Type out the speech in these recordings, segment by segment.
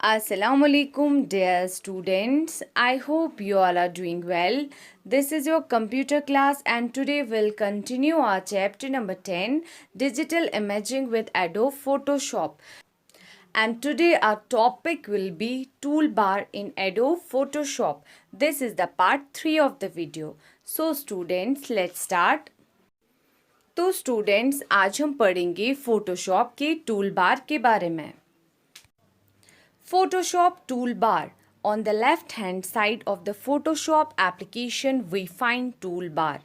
Assalamualaikum, dear students. I hope you all are doing well. This is your computer class, and today we'll continue our chapter number 10, Digital Imaging with Adobe Photoshop. And today our topic will be toolbar in Adobe Photoshop. This is the part 3 of the video. So students, let's start. तो students आज हम पढ़ेंगे Photoshop के tool bar के बारे में. Photoshop toolbar. On the left hand side of the Photoshop application we find toolbar.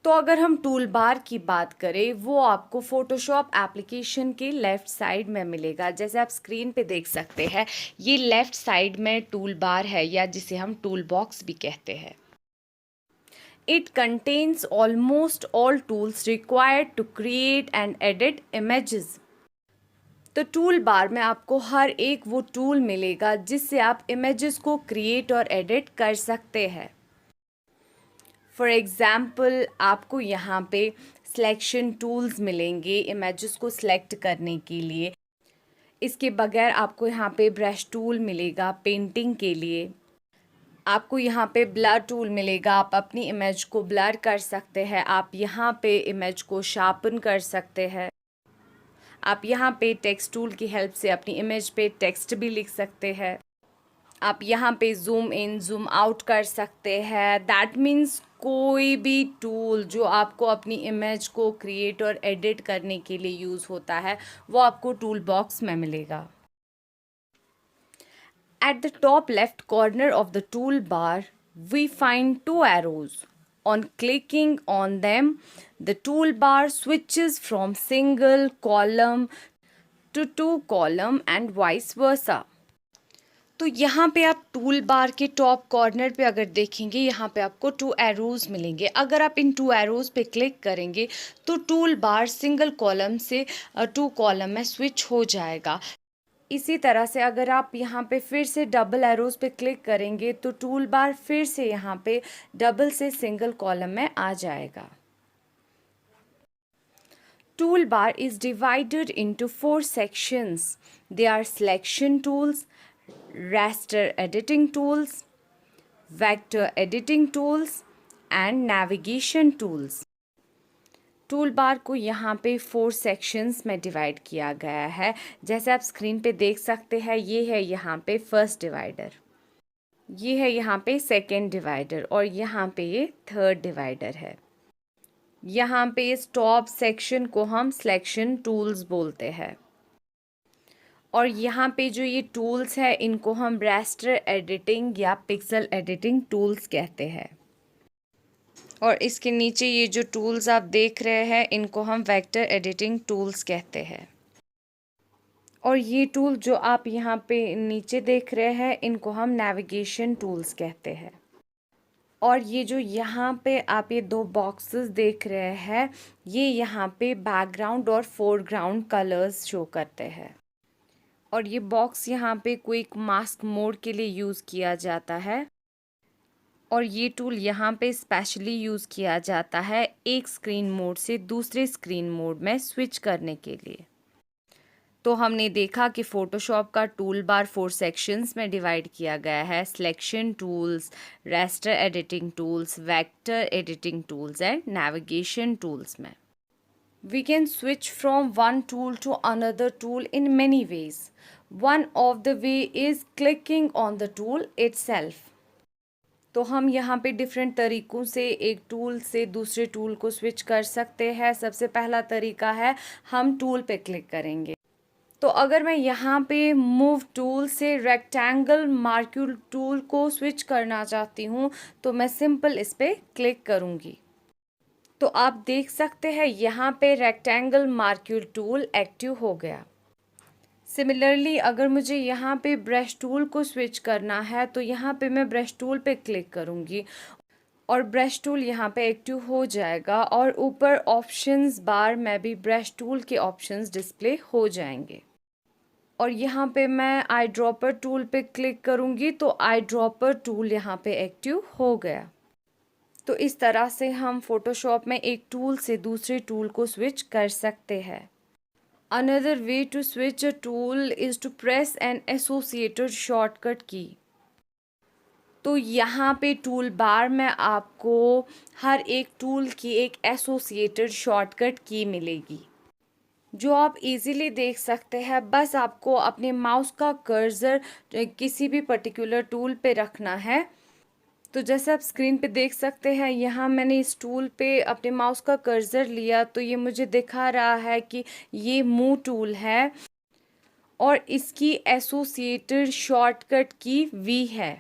तो अगर हम टूल बार की बात करें वो आपको फोटोशॉप एप्लीकेशन के लेफ़्ट साइड में मिलेगा. जैसे आप स्क्रीन पे देख सकते हैं ये लेफ़्ट साइड में टूल बार है या जिसे हम टूल बॉक्स भी कहते हैं. It contains almost all tools required to create and edit images. तो टूल बार में आपको हर एक वो टूल मिलेगा जिससे आप इमेजेस को क्रिएट और एडिट कर सकते हैं. फॉर एग्ज़ाम्पल आपको यहाँ पे सिलेक्शन टूल्स मिलेंगे इमेजेस को सिलेक्ट करने के लिए. इसके बगैर आपको यहाँ पे ब्रश टूल मिलेगा पेंटिंग के लिए. आपको यहाँ पे ब्लर टूल मिलेगा, आप अपनी इमेज को ब्लर कर सकते हैं. आप यहाँ पे इमेज को शार्पन कर सकते हैं. आप यहाँ पे टेक्स्ट टूल की हेल्प से अपनी इमेज पे टेक्स्ट भी लिख सकते हैं. आप यहाँ पे जूम इन जूम आउट कर सकते हैं. दैट मीन्स कोई भी टूल जो आपको अपनी इमेज को क्रिएट और एडिट करने के लिए यूज़ होता है वो आपको टूल बॉक्स में मिलेगा. At the top left corner of the toolbar, we find two arrows. On clicking on them, the toolbar switches from single column to two column and vice versa. तो यहाँ पे आप टूल बार के top corner पे अगर देखेंगे यहाँ पे आपको टू एरोज़ मिलेंगे. अगर आप इन टू एरोज़ पे क्लिक करेंगे तो टूल बार सिंगल कॉलम से टू कॉलम में स्विच हो जाएगा. इसी तरह से अगर आप यहाँ पे फिर से डबल एरोज़ पे क्लिक करेंगे तो टूल बार फिर से यहाँ पे डबल से सिंगल कॉलम में आ जाएगा. Tool bar is divided into 4 sections. They are selection tools, raster editing tools, vector editing tools and navigation tools. Tool bar को यहाँ पे 4 सेक्शंस में डिवाइड किया गया है. जैसे आप स्क्रीन पे देख सकते हैं ये है यहाँ पे फर्स्ट डिवाइडर, ये है यहाँ पे सेकंड डिवाइडर और यहाँ पे ये थर्ड डिवाइडर है. यहाँ पे इस टॉप सेक्शन को हम सिलेक्शन टूल्स बोलते हैं और यहाँ पे जो ये टूल्स है इनको हम रास्टर एडिटिंग या पिक्सल एडिटिंग टूल्स कहते हैं. और इसके नीचे ये जो टूल्स आप देख रहे हैं इनको हम वेक्टर एडिटिंग टूल्स कहते हैं. और ये टूल जो आप यहाँ पे नीचे देख रहे हैं इनको हम नेविगेशन टूल्स कहते हैं. और ये जो यहाँ पे आप ये 2 बॉक्सेस देख रहे हैं ये यहाँ पे बैकग्राउंड और फोरग्राउंड कलर्स शो करते हैं. और ये बॉक्स यहाँ पे क्विक मास्क मोड के लिए यूज़ किया जाता है. और ये टूल यहाँ पे स्पेशली यूज़ किया जाता है एक स्क्रीन मोड से दूसरे स्क्रीन मोड में स्विच करने के लिए. तो हमने देखा कि फ़ोटोशॉप का टूल बार 4 सेक्शंस में डिवाइड किया गया है. Selection tools, raster editing tools, vector editing tools and navigation tools में. We can switch from one tool to another tool in many ways. One of the way is clicking on the tool itself. तो हम यहाँ पे different तरीक़ों से एक tool से दूसरे टूल को स्विच कर सकते हैं. सबसे पहला तरीका है हम टूल पे क्लिक करेंगे. तो अगर मैं यहाँ पे मूव टूल से रेक्टेंगल मार्क्यूल टूल को स्विच करना चाहती हूँ तो मैं सिंपल इस पर क्लिक करूँगी. तो आप देख सकते हैं यहाँ पे रेक्टेंगल मार्क्यूल टूल एक्टिव हो गया. सिमिलरली अगर मुझे यहाँ पे ब्रश टूल को स्विच करना है तो यहाँ पे मैं ब्रश टूल पे क्लिक करूँगी और ब्रश टूल यहाँ पे एक्टिव हो जाएगा और ऊपर ऑप्शंस बार में भी ब्रश टूल के ऑप्शंस डिस्प्ले हो जाएंगे. और यहाँ पे मैं आई ड्रॉपर टूल पे क्लिक करूँगी तो आई ड्रॉपर टूल यहाँ पे एक्टिव हो गया. तो इस तरह से हम फोटोशॉप में एक टूल से दूसरे टूल को स्विच कर सकते हैं. Another way to switch a tool is to press an associated shortcut key. तो यहाँ पे टूल बार में आपको हर एक टूल की एक एसोसिएटेड शॉर्टकट की मिलेगी जो आप इजीली देख सकते हैं। बस आपको अपने माउस का कर्सर किसी भी पर्टिकुलर टूल पे रखना है। तो जैसे आप स्क्रीन पे देख सकते हैं, यहाँ मैंने इस टूल पे अपने माउस का कर्सर लिया तो ये मुझे दिखा रहा है कि ये मूव टूल है और इसकी एसोसिएटेड शॉर्टकट की वी है।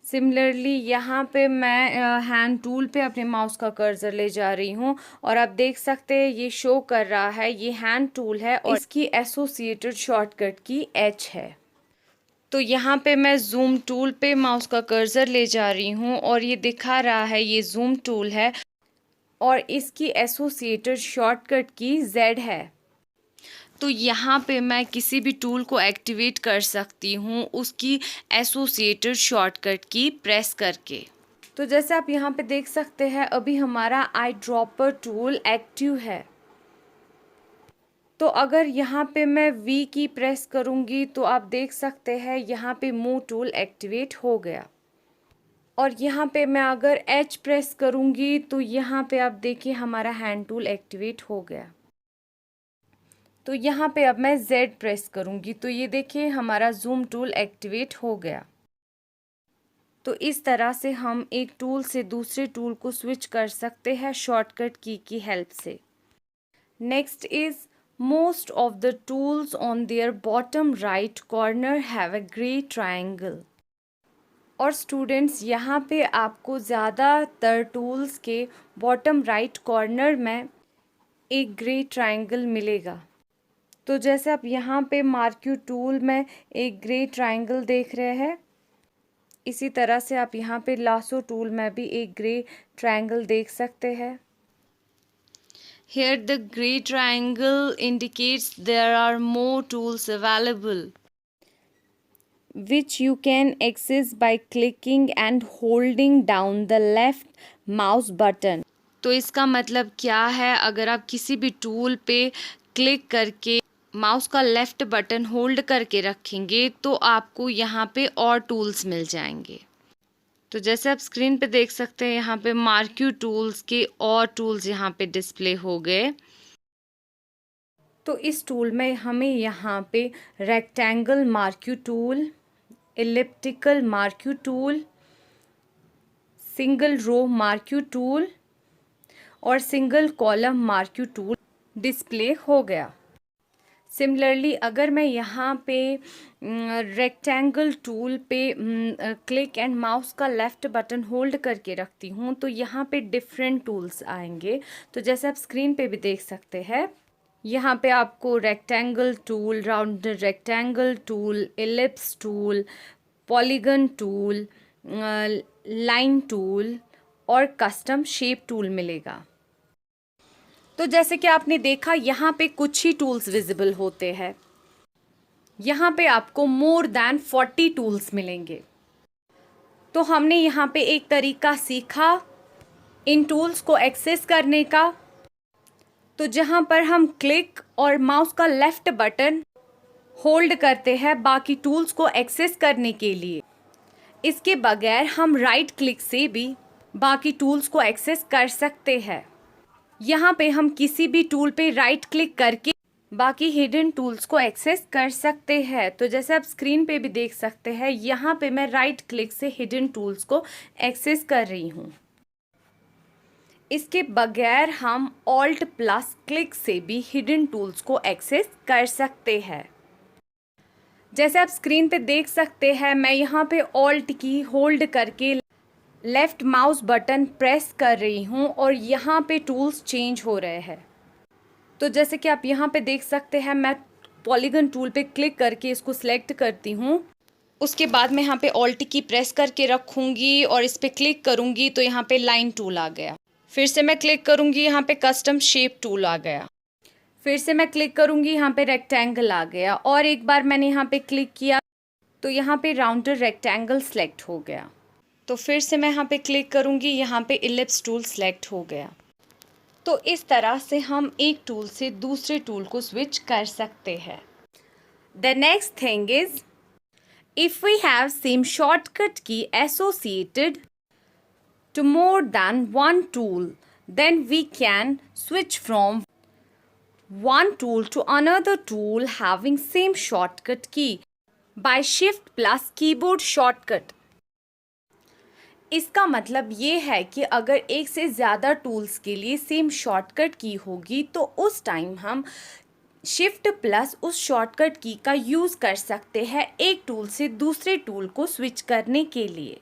सिमिलरली यहाँ पे मैं हैंड टूल पे अपने माउस का कर्सर ले जा रही हूँ और आप देख सकते हैं ये शो कर रहा है ये हैंड टूल है और इसकी एसोसिएटेड शॉर्टकट की एच है। तो यहाँ पे मैं जूम टूल पे माउस का कर्सर ले जा रही हूँ और ये दिखा रहा है ये जूम टूल है और इसकी एसोसिएटेड शॉर्टकट की जेड है। तो यहाँ पे मैं किसी भी टूल को एक्टिवेट कर सकती हूँ उसकी एसोसिएटेड शॉर्टकट की प्रेस करके। तो जैसे आप यहाँ पे देख सकते हैं अभी हमारा आई ड्रॉपर टूल एक्टिव है। तो अगर यहाँ पे मैं वी की प्रेस करूँगी तो आप देख सकते हैं यहाँ पे मूव टूल एक्टिवेट हो गया। और यहाँ पे मैं अगर एच प्रेस करूँगी तो यहाँ पे आप देखिए हमारा हैंड टूल एक्टिवेट हो गया। तो यहाँ पे अब मैं Z प्रेस करूँगी तो ये देखिए हमारा जूम टूल एक्टिवेट हो गया। तो इस तरह से हम एक टूल से दूसरे टूल को स्विच कर सकते हैं शॉर्टकट की हेल्प से। Next is most of the tools on their bottom right corner have a grey triangle. और स्टूडेंट्स यहाँ पे आपको ज़्यादातर टूल्स के बॉटम राइट कॉर्नर में एक ग्रे ट्रायंगल मिलेगा। तो जैसे आप यहाँ पे मार्क्यू टूल में एक ग्रे ट्रायंगल देख रहे हैं, इसी तरह से आप यहाँ पे लासो टूल में भी एक ग्रे ट्रायंगल देख सकते हैं। Here the gray triangle indicates there are more tools available which you can access by clicking and holding down the left mouse button। तो इसका मतलब क्या है, अगर आप किसी भी टूल पे क्लिक करके माउस का लेफ़्ट बटन होल्ड करके रखेंगे तो आपको यहाँ पे और टूल्स मिल जाएंगे। तो जैसे आप स्क्रीन पे देख सकते हैं यहाँ पे मार्क्यू टूल्स के और टूल्स यहाँ पे डिस्प्ले हो गए। तो इस टूल में हमें यहाँ पे rectangle marquee tool, elliptical marquee tool, single row marquee tool और single column marquee tool display हो गया। सिमिलरली अगर मैं यहाँ पे रेक्टेंगल टूल पे क्लिक एंड माउस का लेफ़्ट बटन होल्ड करके रखती हूँ तो यहाँ पे डिफरेंट टूल्स आएंगे। तो जैसे आप स्क्रीन पे भी देख सकते हैं यहाँ पे आपको rectangle tool, round rectangle tool, ellipse tool, polygon tool, line tool और कस्टम शेप टूल मिलेगा। तो जैसे कि आपने देखा यहाँ पे कुछ ही टूल्स विजिबल होते हैं, यहाँ पे आपको मोर देन 40 टूल्स मिलेंगे। तो हमने यहाँ पे एक तरीका सीखा इन टूल्स को एक्सेस करने का। तो जहाँ पर हम क्लिक और माउस का लेफ़्ट बटन होल्ड करते हैं बाकी टूल्स को एक्सेस करने के लिए, इसके बगैर हम राइट क्लिक से भी बाकी टूल्स को एक्सेस कर सकते हैं। यहाँ पे हम किसी भी टूल पे राइट क्लिक करके बाकी हिडन टूल्स को एक्सेस कर सकते हैं। तो जैसे आप स्क्रीन पे भी देख सकते हैं यहाँ पे मैं राइट क्लिक से हिडन टूल्स को एक्सेस कर रही हूँ। इसके बगैर हम ऑल्ट प्लस क्लिक से भी हिडन टूल्स को एक्सेस कर सकते हैं। जैसे आप स्क्रीन पे देख सकते हैं मैं यहाँ पे ऑल्ट की होल्ड करके लेफ़्ट माउस बटन प्रेस कर रही हूँ और यहाँ पे टूल्स चेंज हो रहे हैं। तो जैसे कि आप यहाँ पे देख सकते हैं मैं पॉलीगन टूल पे क्लिक करके इसको सिलेक्ट करती हूँ। उसके बाद मैं यहाँ पे ऑल्ट की प्रेस करके रखूँगी और इस पर क्लिक करूँगी तो यहाँ पे लाइन टूल आ गया। फिर से मैं क्लिक करूँगी यहाँ पे कस्टम शेप टूल आ गया। फिर से मैं क्लिक करूँगी यहाँ पे रेक्टेंगल आ गया और एक बार मैंने यहाँ पे क्लिक किया तो यहाँ पे राउंडर रेक्टेंगल सेलेक्ट हो गया। तो फिर से मैं यहाँ पे क्लिक करूँगी, यहाँ पे इलिप्स टूल सेलेक्ट हो गया। तो इस तरह से हम एक टूल से दूसरे टूल को स्विच कर सकते हैं. The next thing is, if we have same shortcut key associated to more than one tool, then we can switch from one tool to another tool having same shortcut key by shift plus keyboard shortcut. इसका मतलब ये है कि अगर एक से ज़्यादा tools के लिए सेम शॉर्टकट की होगी तो उस टाइम हम शिफ्ट प्लस उस शॉर्टकट की का यूज़ कर सकते हैं एक टूल से दूसरे टूल को स्विच करने के लिए.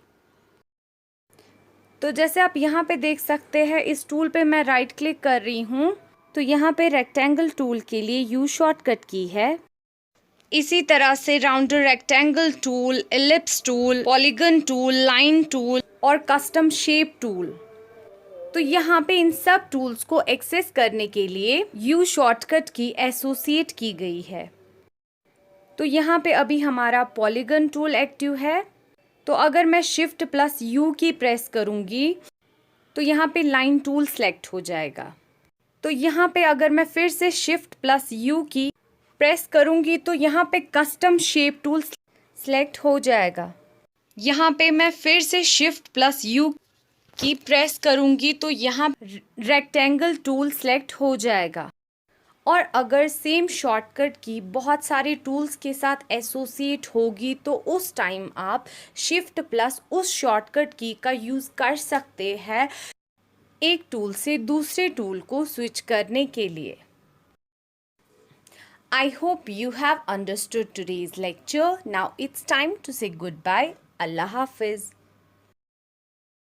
तो जैसे आप यहाँ पे देख सकते हैं, इस टूल पे मैं राइट क्लिक कर रही हूँ तो यहाँ पे रेक्टेंगल टूल के लिए यू शॉर्टकट की है. इसी तरह से rounder rectangle tool, ellipse tool, polygon tool, line tool और कस्टम शेप टूल. तो यहाँ पे इन सब टूल्स को एक्सेस करने के लिए यू शॉर्टकट की एसोसिएट की गई है. तो यहाँ पे अभी हमारा पॉलीगन टूल एक्टिव है. तो अगर मैं शिफ्ट प्लस यू की प्रेस करूँगी तो यहाँ पे लाइन टूल सेलेक्ट हो जाएगा. तो यहाँ पे अगर मैं फिर से शिफ्ट प्लस यू की प्रेस करूँगी तो यहाँ पे कस्टम शेप टूल सेलेक्ट हो जाएगा. यहाँ पे मैं फिर से शिफ्ट प्लस यू की प्रेस करूँगी तो यहाँ रेक्टेंगल टूल सेलेक्ट हो जाएगा. और अगर सेम शॉर्टकट की बहुत सारे टूल्स के साथ एसोसिएट होगी तो उस टाइम आप शिफ्ट प्लस उस शॉर्टकट की का यूज़ कर सकते हैं एक टूल से दूसरे टूल को स्विच करने के लिए. I hope you have understood today's lecture. Now it's time to say goodbye. Allah Hafiz.